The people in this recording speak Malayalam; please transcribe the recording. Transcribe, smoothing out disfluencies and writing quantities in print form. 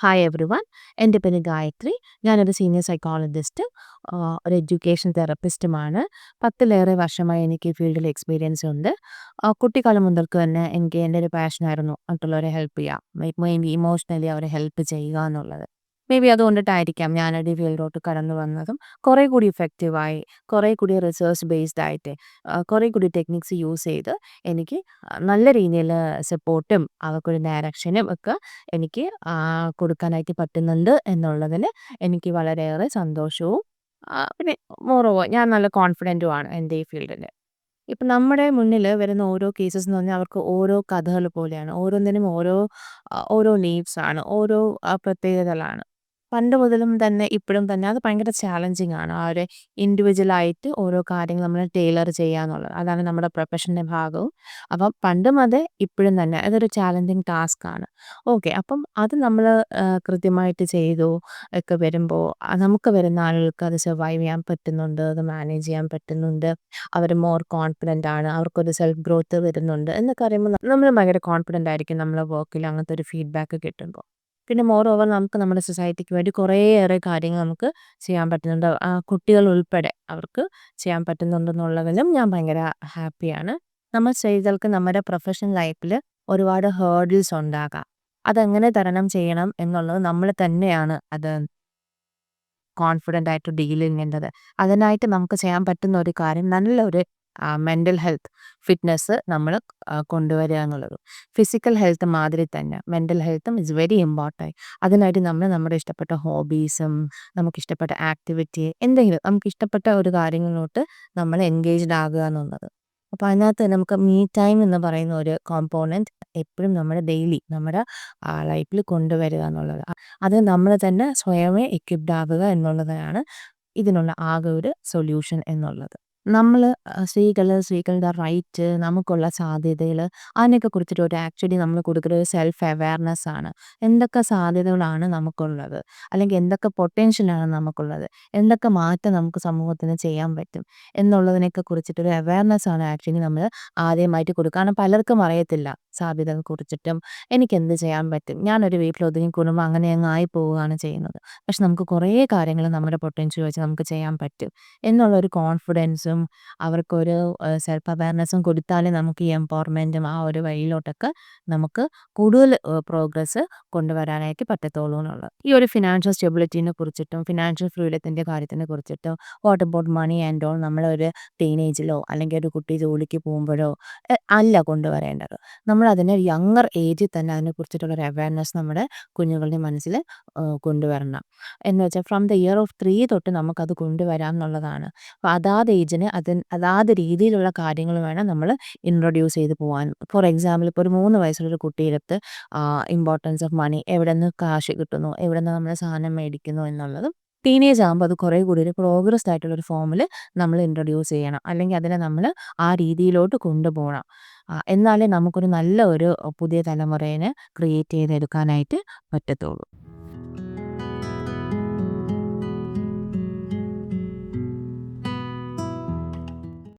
Hi everyone. എൻ്റെ പേര് ഗായത്രി. ഞാനൊരു സീനിയർ സൈക്കോളജിസ്റ്റ്, ഒരു എഡ്യൂക്കേഷൻ തെറപ്പിസ്റ്റുമാണ്. 10ലേറെ വർഷമായി എനിക്ക് ഈ ഫീൽഡിൽ എക്സ്പീരിയൻസ് ഉണ്ട്. കുട്ടിക്കാലം മുതൽക്ക് തന്നെ എനിക്ക് എൻ്റെ ഒരു പാഷനായിരുന്നു മറ്റുള്ളവരെ ഹെൽപ്പ് ചെയ്യുക. മെയിൻലി ഇമോഷണലി അവരെ ഹെൽപ്പ് ചെയ്യുക എന്നുള്ളത്. മേ ബി അതുകൊണ്ടിട്ടായിരിക്കാം ഞാനൊരു ഈ ഫീൽഡിലോട്ട് കടന്നു വന്നതും കുറേ കൂടി ഇഫക്റ്റീവായി, കുറേ കൂടി റിസർച്ച് ബേസ്ഡ് ആയിട്ട്, കുറേ കൂടി ടെക്നിക്സ് യൂസ് ചെയ്ത് എനിക്ക് നല്ല രീതിയിൽ സപ്പോർട്ടും അവർക്കൊരു ഡയറക്ഷനും ഒക്കെ എനിക്ക് കൊടുക്കാനായിട്ട് പറ്റുന്നുണ്ട് എന്നുള്ളതിൽ എനിക്ക് വളരെയേറെ സന്തോഷവും പിന്നെ മോറോവർ ഞാൻ നല്ല കോൺഫിഡൻറ്റുമാണ് എൻ്റെ ഈ ഫീൽഡിൽ. ഇപ്പം നമ്മുടെ മുന്നിൽ വരുന്ന ഓരോ കേസസ് എന്ന് പറഞ്ഞാൽ അവർക്ക് ഓരോ കഥകൾ പോലെയാണ്. ഓരോന്നിനും ഓരോ നീഡ്സാണ്, ഓരോ പ്രത്യേകതകളാണ്. പണ്ട് മുതലും തന്നെ ഇപ്പോഴും തന്നെ അത് ഭയങ്കര ചാലഞ്ചിങ് ആണ്. ആ ഒരു ഇൻഡിവിജ്വലായിട്ട് ഓരോ കാര്യങ്ങൾ നമ്മൾ ടൈലർ ചെയ്യുക എന്നുള്ളത്. അതാണ് നമ്മുടെ പ്രൊഫഷൻ്റെ ഭാഗവും. അപ്പം പണ്ടും അതെ, ഇപ്പോഴും തന്നെ അതൊരു ചാലഞ്ചിങ് ടാസ്ക്കാണ്. ഓക്കെ, അപ്പം അത് നമ്മൾ കൃത്യമായിട്ട് ചെയ്തു ഒക്കെ വരുമ്പോൾ നമുക്ക് വരുന്ന ആളുകൾക്ക് അത് സർവൈവ് ചെയ്യാൻ പറ്റുന്നുണ്ട്, അത് മാനേജ് ചെയ്യാൻ പറ്റുന്നുണ്ട്, അവർ മോർ കോൺഫിഡൻ്റ് ആണ്, അവർക്കൊരു സെൽഫ് ഗ്രോത്ത് വരുന്നുണ്ട് എന്നൊക്കെ അറിയുമ്പോൾ നമ്മൾ ഭയങ്കര കോൺഫിഡൻ്റ് ആയിരിക്കും നമ്മളെ വർക്കിൽ അങ്ങനത്തെ ഒരു ഫീഡ്ബാക്ക് കിട്ടുമ്പോൾ. പിന്നെ മോർ ഓവർ നമുക്ക് നമ്മുടെ സൊസൈറ്റിക്ക് വേണ്ടി കുറേയേറെ കാര്യങ്ങൾ നമുക്ക് ചെയ്യാൻ പറ്റുന്നുണ്ട്. കുട്ടികൾ ഉൾപ്പെടെ അവർക്ക് ചെയ്യാൻ പറ്റുന്നുണ്ടെന്നുള്ളതിലും ഞാൻ ഭയങ്കര ഹാപ്പിയാണ്. നമ്മൾ സ്ത്രീകൾക്ക് നമ്മുടെ പ്രൊഫഷണൽ ലൈഫിൽ ഒരുപാട് ഹേർഡിൽസ് ഉണ്ടാകാം. അതെങ്ങനെ തരണം ചെയ്യണം എന്നുള്ളത് നമ്മൾ തന്നെയാണ് അത് കോൺഫിഡൻ്റ് ആയിട്ട് ഡീൽ ചെയ്യേണ്ടത്. അതിനായിട്ട് നമുക്ക് ചെയ്യാൻ പറ്റുന്ന ഒരു കാര്യം നല്ലൊരു മെൻ്റൽ ഹെൽത്ത് ഫിറ്റ്നസ് നമ്മൾ കൊണ്ടുവരിക എന്നുള്ളത്. ഫിസിക്കൽ ഹെൽത്ത് മാതിരി തന്നെ മെൻ്റൽ ഹെൽത്തും ഇസ് വെരി ഇമ്പോർട്ടൻറ്റ്. അതിനായിട്ട് നമ്മൾ നമ്മുടെ ഇഷ്ടപ്പെട്ട ഹോബീസും നമുക്കിഷ്ടപ്പെട്ട ആക്ടിവിറ്റി എന്തെങ്കിലും നമുക്കിഷ്ടപ്പെട്ട ഒരു കാര്യങ്ങളിലോട്ട് നമ്മൾ എൻഗേജ്ഡ് ആകുക എന്നുള്ളത്. അപ്പോൾ അതിനകത്ത് നമുക്ക് മീ ടൈം എന്ന് പറയുന്ന ഒരു കോമ്പോണൻറ്റ് എപ്പോഴും നമ്മുടെ ഡെയിലി നമ്മുടെ ലൈഫിൽ കൊണ്ടുവരിക എന്നുള്ളത്. അത് നമ്മൾ തന്നെ സ്വയമേ എക്വിപ്ഡ് ആകുക എന്നുള്ളതാണ് ഇതിനുള്ള ആകെ ഒരു സൊല്യൂഷൻ എന്നുള്ളത്. നമ്മൾ സ്ത്രീകളുടെ റൈറ്റ്, നമുക്കുള്ള സാധ്യതകൾ, അതിനെയൊക്കെ കുറിച്ചിട്ട് ഒരു ആക്ച്വലി നമ്മൾ കൊടുക്കുന്ന ഒരു സെൽഫ് അവെയർനെസ് ആണ്. എന്തൊക്കെ സാധ്യതകളാണ് നമുക്കുള്ളത്, അല്ലെങ്കിൽ എന്തൊക്കെ പൊട്ടൻഷ്യലാണ് നമുക്കുള്ളത്, എന്തൊക്കെ മാറ്റം നമുക്ക് സമൂഹത്തിന് ചെയ്യാൻ പറ്റും എന്നുള്ളതിനെയൊക്കെ കുറിച്ചിട്ടൊരു അവെയർനെസ് ആണ് ആക്ച്വലി നമ്മൾ ആദ്യമായിട്ട് കൊടുക്കുക. കാരണം പലർക്കും അറിയത്തില്ല സാധ്യതകളെ കുറിച്ചിട്ടും എനിക്കെന്ത് ചെയ്യാൻ പറ്റും, ഞാനൊരു വീട്ടിൽ ഒതുങ്ങി കൂടുമ്പോൾ അങ്ങനെ അങ്ങ് ആയി പോവുകയാണ് ചെയ്യുന്നത്. പക്ഷെ നമുക്ക് കുറേ കാര്യങ്ങൾ നമ്മുടെ പൊട്ടൻഷ്യൽ വെച്ച് നമുക്ക് ചെയ്യാൻ പറ്റും എന്നുള്ളൊരു കോൺഫിഡൻസും അവർക്കൊരു സെൽഫ് അവെയർനെസ്സും കൊടുത്താലേ നമുക്ക് ഈ എംപവർമെൻറ്റും ആ ഒരു വഴിയിലോട്ടൊക്കെ നമുക്ക് കൂടുതൽ പ്രോഗ്രസ് കൊണ്ടുവരാനായിട്ട് പറ്റത്തുള്ളൂ എന്നുള്ളത്. ഈ ഒരു ഫിനാൻഷ്യൽ സ്റ്റെബിലിറ്റിനെ കുറിച്ചിട്ടും ഫിനാൻഷ്യൽ ഫ്രീഡത്തിൻ്റെ കാര്യത്തിനെ കുറിച്ചിട്ടും what about money and all നമ്മളൊരു ടീനേജിലോ അല്ലെങ്കിൽ ഒരു കുട്ടി ജോലിക്ക് പോകുമ്പോഴോ അല്ല കൊണ്ടുവരേണ്ടത്. നമ്മളതിനെ യങ്ങർ ഏജിൽ തന്നെ അതിനെക്കുറിച്ചിട്ടുള്ളൊരു അവെയർനെസ് നമ്മുടെ കുഞ്ഞുങ്ങളുടെ മനസ്സിൽ കൊണ്ടുവരണം. എന്ന് വെച്ചാൽ ഫ്രം ദ ഇയർ ഓഫ് 3 തൊട്ട് നമുക്കത് കൊണ്ടുവരാം എന്നുള്ളതാണ്. അപ്പോൾ അതാത് ഏജിന് അതാത് രീതിയിലുള്ള കാര്യങ്ങൾ വേണം നമ്മൾ ഇൻട്രൊഡ്യൂസ് ചെയ്ത് പോകാൻ. ഫോർ എക്സാമ്പിൾ ഇപ്പോൾ ഒരു 3 വയസ്സുള്ളൊരു കുട്ടിയെടുത്ത് ഇമ്പോർട്ടൻസ് ഓഫ് മണി, എവിടെ നിന്ന് കാശ് കിട്ടുന്നു, എവിടെ നിന്ന് നമ്മൾ സാധനം മേടിക്കുന്നു എന്നുള്ളതും ടീനേജ് ആകുമ്പോൾ അത് കുറേ കൂടി ഒരു പ്രോഗ്രസ്ഡ് ആയിട്ടുള്ളൊരു ഫോമിൽ നമ്മൾ ഇൻട്രൊഡ്യൂസ് ചെയ്യണം. അല്ലെങ്കിൽ അതിനെ നമ്മൾ ആ രീതിയിലോട്ട് കൊണ്ടുപോകണം. എന്നാലേ നമുക്കൊരു നല്ല ഒരു പുതിയ തലമുറയെ ക്രിയേറ്റ് ചെയ്തെടുക്കാനായിട്ട് പറ്റത്തുള്ളൂ.